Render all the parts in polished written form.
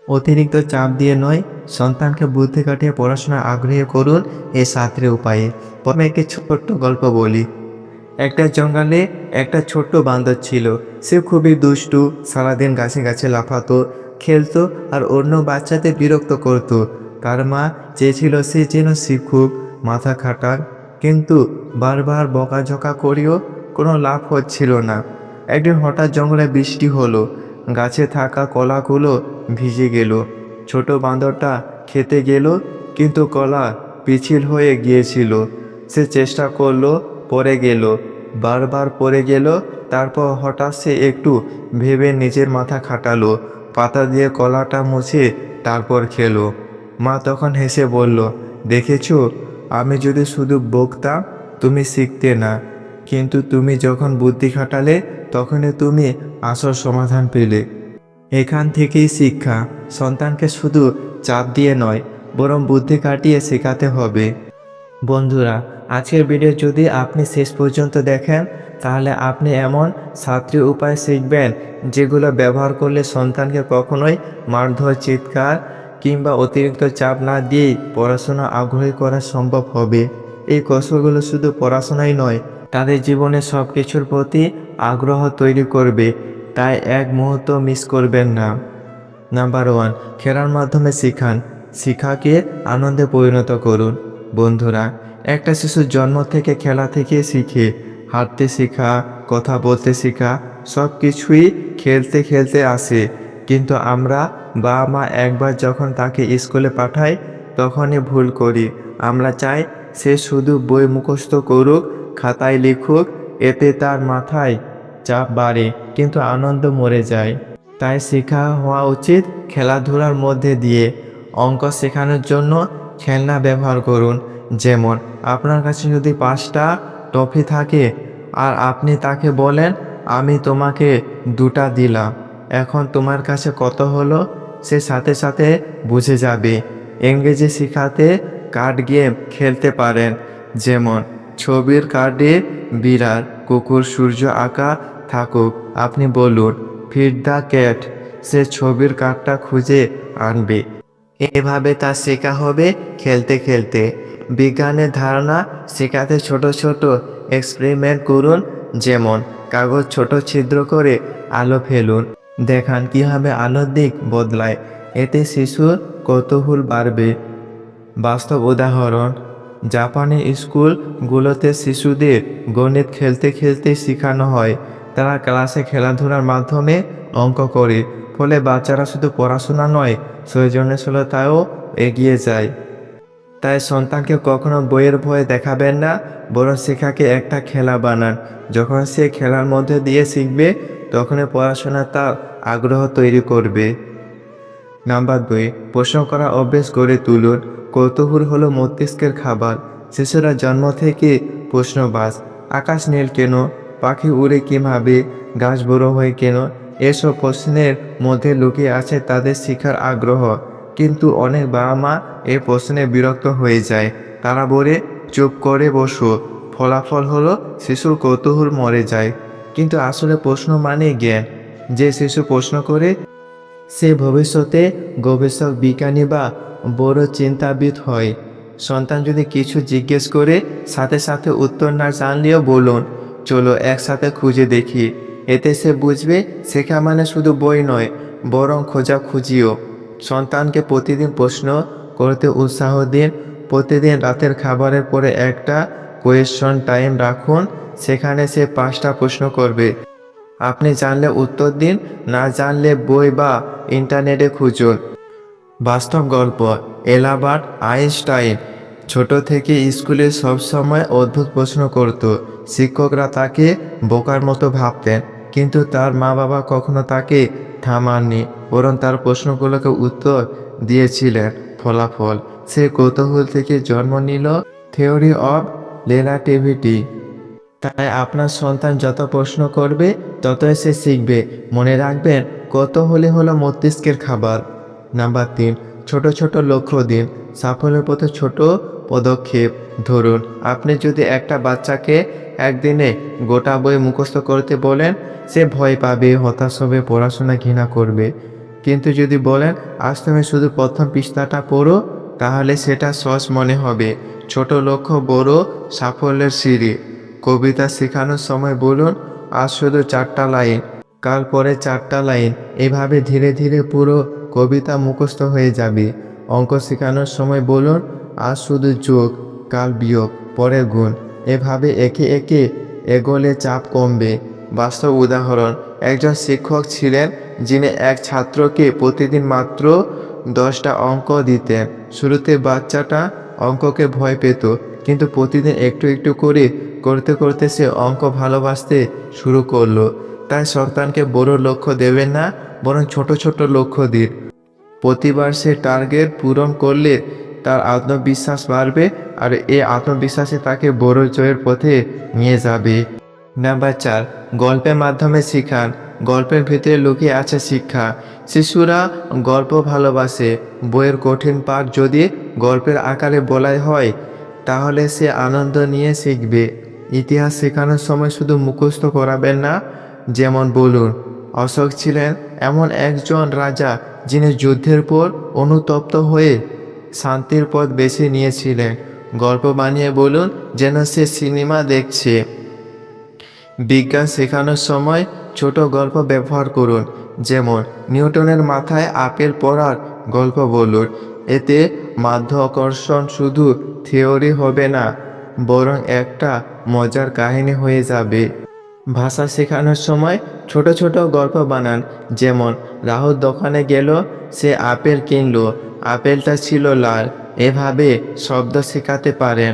অতিরিক্ত চাপ দিয়ে নয়, সন্তানকে বুদ্ধি কাটিয়ে পড়াশোনা আগ্রহী করুন এই 7টি উপায়ে। প্রথমে একটি ছোট্ট গল্প বলি। একটা জঙ্গলে একটা ছোট্ট বান্দর ছিল। সে খুবই দুষ্টু, সারাদিন গাছে গাছে লাফাতো, খেলতো আর অন্য বাচ্চাদের বিরক্ত করত। তার মা চেয়েছিল সে যেন শিক্ষক, মাথা খাটাক, কিন্তু বারবার বকাঝকা করেও কোনো লাভ হচ্ছিল না। একদিন হঠাৎ জঙ্গলে বৃষ্টি হলো, গাছে থাকা কলাগুলো ভিজে গেল। ছোট বান্দরটা খেতে গেল, কিন্তু কলা পিচ্ছিল হয়ে গিয়েছিল। সে চেষ্টা করলো, পড়ে গেল, বারবার পড়ে গেল। তারপর হঠাৎ সে একটু ভেবে নিজের মাথা খাটালো, পাতা দিয়ে কলাটা মুছে তারপর খেলো। মা তখন হেসে বলল, দেখেছো, আমি যদি শুধু বকতাম তুমি শিখতে না, কিন্তু তুমি যখন বুদ্ধি খাটালে তখনই তুমি আসল সমাধান পেলে। এখান থেকেই শিক্ষা, সন্তানকে শুধু চাপ দিয়ে নয়, বরং বুদ্ধি কাটিয়ে শেখাতে হবে। বন্ধুরা, আজকের ভিডিও যদি আপনি শেষ পর্যন্ত দেখেন, তাহলে আপনি এমন 7টি উপায় শিখবেন যেগুলো ব্যবহার করলে সন্তানকে কখনোই মারধর, চিৎকার কিংবা অতিরিক্ত চাপ না দিয়েই পড়াশোনা আগ্রহী করা সম্ভব হবে। এই কৌশলগুলো শুধু পড়াশোনাই নয়, তাদের জীবনে সব কিছুর প্রতি আগ্রহ তৈরি করবে। তাই এক মুহূর্ত মিস করবেন না। নাম্বার 1, খেলার মাধ্যমে শিখান। শিক্ষাকে আনন্দে পরিণত করুন। বন্ধুরা, একটা শিশু জন্ম থেকে খেলা থেকে শিখে। হাঁটতে শেখা, কথা বলতে শেখা, সব কিছুই খেলতে খেলতে আসে। কিন্তু আমরা বাবা মা একবার যখন তাকে স্কুলে পাঠাই তখনই ভুল করি। আমরা চাই সে শুধু বই মুখস্থ করুক, খাতায় লিখুক, এতে তার মাথায় চাপ বাড়ে কিন্তু আনন্দ মরে যায়। তাই শেখা হওয়া উচিত খেলাধুলার মধ্যে দিয়ে। অঙ্ক শেখানোর জন্য খেলনা ব্যবহার করুন। যেমন আপনার কাছে যদি 5টা টফি থাকে আর আপনি তাকে বলেন, আমি তোমাকে 2টা দিলাম, এখন তোমার কাছে কত হলো, সে সাথে সাথে বুঝে যাবে। ইংরেজি শেখাতে কার্ড গেম খেলতে পারেন। যেমন ছবির কার্ডে বিড়াল, কুকুর, সূর্য আঁকা থাকুক, আপনি বলুন ফিড দ্য ক্যাট, সে ছবির কার্ডটা খুঁজে আনবে। এভাবে তা শেখা হবে খেলতে খেলতে। বিজ্ঞানের ধারণা শেখাতে ছোট ছোট এক্সপেরিমেন্ট করুন। যেমন কাগজ ছোট ছিদ্র করে আলো ফেলুন, দেখান কীভাবে আলোর দিক বদলায়, এতে শিশুর কৌতূহল বাড়বে। বাস্তব উদাহরণ, জাপানি স্কুলগুলোতে শিশুদের গণিত খেলতে খেলতে শেখানো হয়। তারা ক্লাসে খেলাধুলার মাধ্যমে অঙ্ক করে, ফলে বাচ্চারা শুধু পড়াশোনা নয়, সৃজনশীলতায়ও এগিয়ে যায়। তাই সন্তানকে কখনো বইয়ের ভয়ে দেখাবেন না, বরং শেখাকে একটা খেলা বানান। যখন সে খেলার মধ্যে দিয়ে শিখবে, তখনই পড়াশোনা তার আগ্রহ তৈরি করবে। নাম্বার 2, প্রশ্ন করা অভ্যেস গড়ে তুলুন। কৌতূহল হলো মস্তিষ্কের খাবার। শিশুরা জন্ম থেকে প্রশ্নবাজ। আকাশ নীল কেন, পাখি উড়ে কীভাবে, গাছ বড় হয় কেন, এসব প্রশ্নের মধ্যে লুকিয়ে আছে তাদের শিখার আগ্রহ। কিন্তু অনেক বাবা মা এই প্রশ্নে বিরক্ত হয়ে যায়। তারা বলে, চুপ করে বসো। ফলাফল হলো শিশুর কৌতূহল মরে যায়। কিন্তু আসলে প্রশ্ন মানে জ্ঞান। যে শিশু প্রশ্ন করে সে ভবিষ্যতে গবেষক, বিজ্ঞানী বা বড় চিন্তাবিদ হয়। সন্তান যদি কিছু জিজ্ঞেস করে সাথে সাথে উত্তর না জানলেও বলুন, চলো একসাথে খুঁজে দেখি। এতে সে বুঝবে শেখা মানে শুধু বই নয়, বরং খোঁজাখুঁজিও। সন্তানকে প্রতিদিন প্রশ্ন করতে উৎসাহ দিন। প্রতিদিন রাতের খাবারের পরে একটা কোয়েশ্চন টাইম রাখুন, সেখানে সে 5টা প্রশ্ন করবে। আপনি জানলে উত্তর দিন, না জানলে বই বা ইন্টারনেটে খুঁজুন। বাস্তব গল্প, এলবার্ট আইনস্টাইন ছোট থেকে স্কুলে সবসময় অদ্ভুত প্রশ্ন করত। শিক্ষকরা তাকে বোকার মতো ভাবতেন, কিন্তু তার মা বাবা কখনো তাকে থামাননি, বরং তার প্রশ্নগুলোকে উত্তর দিয়েছিলেন। ফলাফল, সে কৌতূহল থেকে জন্ম নিল থিওরি অব রিলেটিভিটি। তাই আপনার সন্তান যত প্রশ্ন করবে ততই সে শিখবে। মনে রাখবেন, কৌতূহলই হলো মস্তিষ্কের খাবার। নাম্বার 3, ছোট ছোট লক্ষ্য দিন। সাফল্যের পথে ছোট পদক্ষেপ। ধরুন, আপনি যদি একটা বাচ্চাকে একদিনে গোটা বই মুখস্থ করতে বলেন, সে ভয় পাবে, হতাশ হবে, পড়াশোনা ঘৃণা করবে। কিন্তু যদি বলেন আজ তুমি শুধু প্রথম পৃষ্ঠাটা পড়ো, তাহলে সেটা সহজ মনে হবে। ছোট লক্ষ্য বড় সাফল্যের সিঁড়ি। কবিতা শেখানোর সময় বলুন আজ শুধু 4টা লাইন, কাল পরে 4টা লাইন। এভাবে ধীরে ধীরে পুরো কবিতা মুখস্থ হয়ে যাবে। অঙ্ক শেখানোর সময় বলুন আজ শুধু যোগ, কাল বিয়োগ, পরে গুণ। এভাবে একে একে এগোলে চাপ কমবে। বাস্তব উদাহরণ, একজন শিক্ষক ছিলেন যিনি এক ছাত্রকে প্রতিদিন মাত্র 10টা অঙ্ক দিতেন। শুরুতে বাচ্চাটা অঙ্ককে ভয় পেত, কিন্তু প্রতিদিন একটু একটু করে করতে করতে সে অঙ্ক ভালোবাসতে শুরু করলো। তাই সন্তানকে বড় লক্ষ্য দেবেন না, বরং ছোট ছোট লক্ষ্য দিন। প্রতিবার সে টার্গেট পূরণ করলে তার আত্মবিশ্বাস বাড়বে, আর এই আত্মবিশ্বাসে তাকে বড় জয়ের পথে নিয়ে যাবে। নাম্বার 4, গল্পের মাধ্যমে শিখান। গল্পের ভিতরে লুকিয়ে আছে শিক্ষা। শিশুরা গল্প ভালোবাসে। বইয়ের কঠিন পাঠ যদি গল্পের আকারে বলা হয়, তাহলে সে আনন্দ নিয়ে শিখবে। ইতিহাস শেখানোর সময় শুধু মুখস্থ করাবেন না। যেমন বলুন, অশোক ছিলেন এমন একজন রাজা যিনি যুদ্ধের পর অনুতপ্ত হয়ে শান্তির পথ বেছে নিয়েছিলেন। গল্প বানিয়ে বলুন যেন সে সিনেমা দেখছে। বিজ্ঞান শেখানোর সময় ছোট গল্প ব্যবহার করুন। যেমন নিউটনের মাথায় আপেল পড়ার গল্প বলুন। এতে মাধ্যাকর্ষণ শুধু থিওরি হবে না, বরং একটা মজার কাহিনী হয়ে যাবে। ভাষা শেখানোর সময় ছোট ছোট গল্প বানান। যেমন রাহুল দোকানে গেল, সে আপেল কিনলো, আপেলটা ছিল লাল। এভাবে শব্দ শেখাতে পারেন।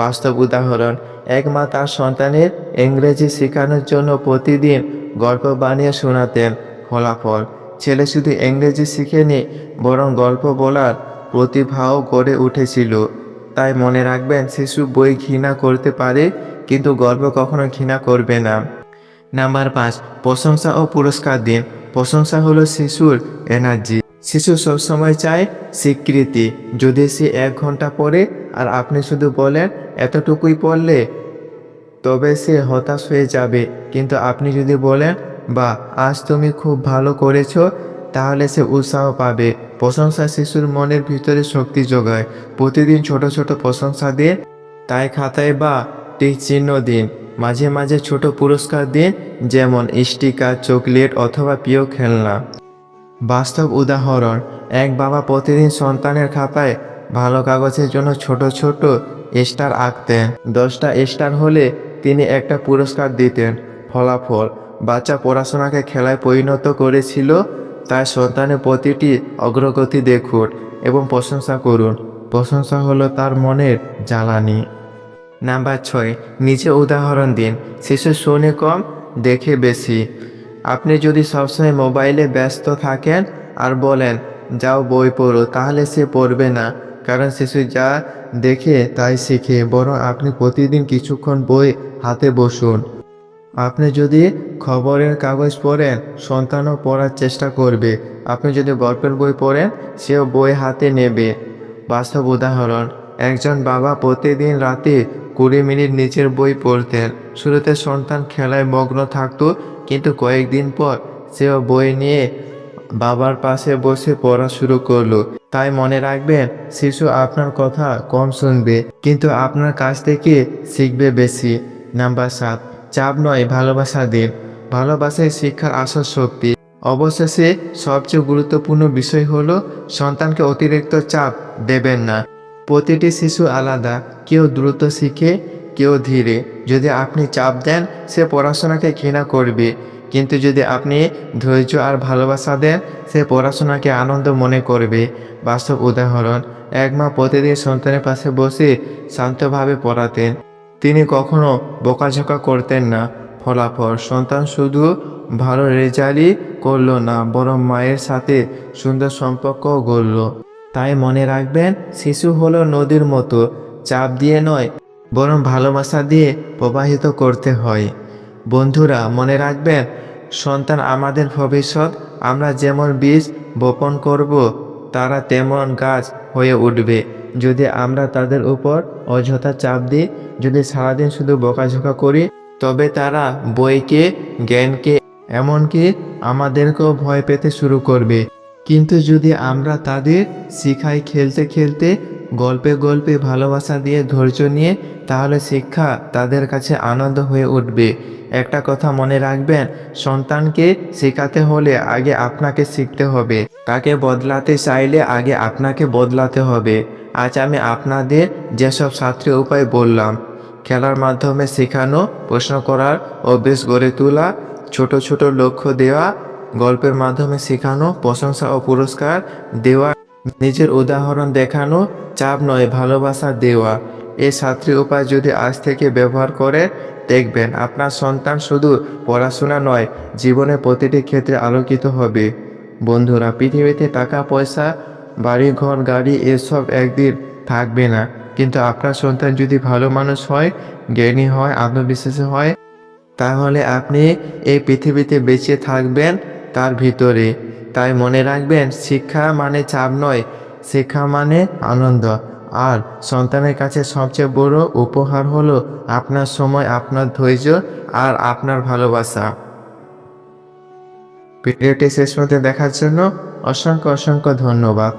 বাস্তব উদাহরণ, এক মা তার সন্তানের ইংরেজি শেখানোর জন্য প্রতিদিন গল্প বানিয়ে শোনাতেন। ফলাফল, ছেলে শুধু ইংরেজি শিখেনি, বরং গল্প বলার প্রতিভাও গড়ে উঠেছিল। তাই মনে রাখবেন, শিশু বই ঘৃণা করতে পারে, কিন্তু গল্প কখনো ঘৃণা করবে না। নাম্বার 5, প্রশংসা ও পুরস্কার দিন। প্রশংসা হলো শিশুর এনার্জি। শিশু সবসময় চায় স্বীকৃতি। যদি সে 1 ঘন্টা পড়ে আর আপনি শুধু বলেন এতটুকুই পড়লে, তবে সে হতাশ হয়ে যাবে। কিন্তু আপনি যদি বলেন বা আজ তুমি খুব ভালো করেছো, তাহলে সে উৎসাহ পাবে। প্রশংসা শিশুর মনের ভিতরে শক্তি যোগায়। প্রতিদিন ছোট ছোট প্রশংসা দিন। তাই খাতায় বা টিক চিহ্ন দিন। মাঝে মাঝে ছোট পুরস্কার দিন, যেমন স্টিকার, চকলেট অথবা প্রিয় খেলনা। বাস্তব উদাহরণ, এক বাবা প্রতিদিন সন্তানের খাতায় ভালো কাগজের জন্য ছোট ছোট স্টার আঁকতেন। 10টা স্টার হলে তিনি একটা পুরস্কার দিতেন। ফলাফল, বাচ্চা পড়াশোনাকে খেলায় পরিণত করেছিল। তাই সন্তানের প্রতিটি অগ্রগতি দেখুন এবং প্রশংসা করুন। প্রশংসা হলো তার মনের জ্বালানি। নাম্বার 6, নিচে উদাহরণ দিন। শিশু শোনে কম, দেখে বেশি। আপনি যদি সবসময় মোবাইলে ব্যস্ত থাকেন আর বলেন যাও বই পড়ো, তাহলে সে পড়বে না। কারণ শিশু যা দেখে তাই শিখে। বরং আপনি প্রতিদিন কিছুক্ষণ বই হাতে বসুন। আপনি যদি খবরের কাগজ পড়েন, সন্তানও পড়ার চেষ্টা করবে। আপনি যদি গল্পের বই পড়েন, সেও বই হাতে নেবে। বাস্তব উদাহরণ, একজন বাবা প্রতিদিন রাতে 20 মিনিট নিচের বই পড়তেন। শুরুতে সন্তান খেলায় মগ্ন থাকতো, কিন্তু কয়েকদিন পর সেও বই নিয়ে বাবার পাশে বসে পড়া শুরু করলো। তাই মনে রাখবেন, শিশু আপনার কথা কম শুনবে, কিন্তু আপনার কাছ থেকে শিখবে বেশি। নাম্বার 7, চাপ নয় ভালোবাসা দিন। ভালোবাসাই শিক্ষার আসল শক্তি। অবশেষে সবচেয়ে গুরুত্বপূর্ণ বিষয় হলো সন্তানকে অতিরিক্ত চাপ দেবেন না। প্রতিটি শিশু আলাদা, কেউ দ্রুত শিখে, কেউ ধীরে। যদি আপনি চাপ দেন, সে পড়াশোনাকে ঘৃণা করবে। কিন্তু যদি আপনি ধৈর্য আর ভালোবাসা দেন, সে পড়াশোনাকে আনন্দ মনে করবে। বাস্তব উদাহরণ, এক মা প্রতিদিন সন্তানের পাশে বসে শান্তভাবে পড়াতেন। তিনি কখনো বকাঝকা করতেন না। ফলাফল, সন্তান শুধু ভালো রেজাল্টই করলো না, বরং মায়ের সাথে সুন্দর সম্পর্কও গড়ল। তাই মনে রাখবেন, শিশু হলো নদীর মতো, চাপ দিয়ে নয়, বরং ভালোবাসা দিয়ে প্রবাহিত করতে হয়। বন্ধুরা, মনে রাখবেন, সন্তান আমাদের ভবিষ্যৎ। আমরা যেমন বীজ বপন করব, তারা তেমন গাছ হয়ে উঠবে। যদি আমরা তাদের উপর অযথা চাপ দিই, যদি সারাদিন শুধু বকাঝকা করি, তবে তারা বইকে, জ্ঞানকে, এমনকি আমাদেরকেও ভয় পেতে শুরু করবে। কিন্তু যদি আমরা তাদের শিখাই খেলতে খেলতে, গল্পে গল্পে ভালোবাসা দিয়ে ধৈর্য নিয়ে, তাহলে শিক্ষা তাদের কাছে আনন্দ হয়ে উঠবে। একটা কথা মনে রাখবেন, সন্তানকে শেখাতে হলে আগে আপনাকে শিখতে হবে। তাকে বদলাতে চাইলে আগে আপনাকে বদলাতে হবে। আজ আমি আপনাদের যেসব 7টি উপায় বললাম, খেলার মাধ্যমে শেখানো, প্রশ্ন করার অভ্যেস গড়ে তোলা, ছোট ছোট লক্ষ্য দেওয়া, গল্পের মাধ্যমে শেখানো, প্রশংসা ও পুরস্কার দেওয়া, নিজের উদাহরণ দেখানো, চাপ নয় ভালোবাসা দেওয়া, এই 7টি উপায় যদি আজ থেকে ব্যবহার করেন, দেখবেন আপনার সন্তান শুধু পড়াশোনা নয়, জীবনের প্রতিটি ক্ষেত্রে আলোকিত হবে। বন্ধুরা, পৃথিবীতে টাকা পয়সা, বাড়ি ঘর গাড়ি এসব একদিন থাকবে না, কিন্তু আপনার সন্তান যদি ভালো মানুষ হয়, জ্ঞানী হয়, আত্মবিশ্বাসী হয়, তাহলে আপনি এই পৃথিবীতে বেঁচে থাকবেন তার ভিতরে। তাই মনে রাখবেন, শিক্ষা মানে চাপ নয়, শিক্ষা মানে আনন্দ। আর সন্তানের কাছে সবচেয়ে বড় উপহার হলো আপনার সময়, আপনার ধৈর্য আর আপনার ভালোবাসা। ভিডিওটি শেষ পর্যন্ত দেখার জন্য অসংখ্য অসংখ্য ধন্যবাদ।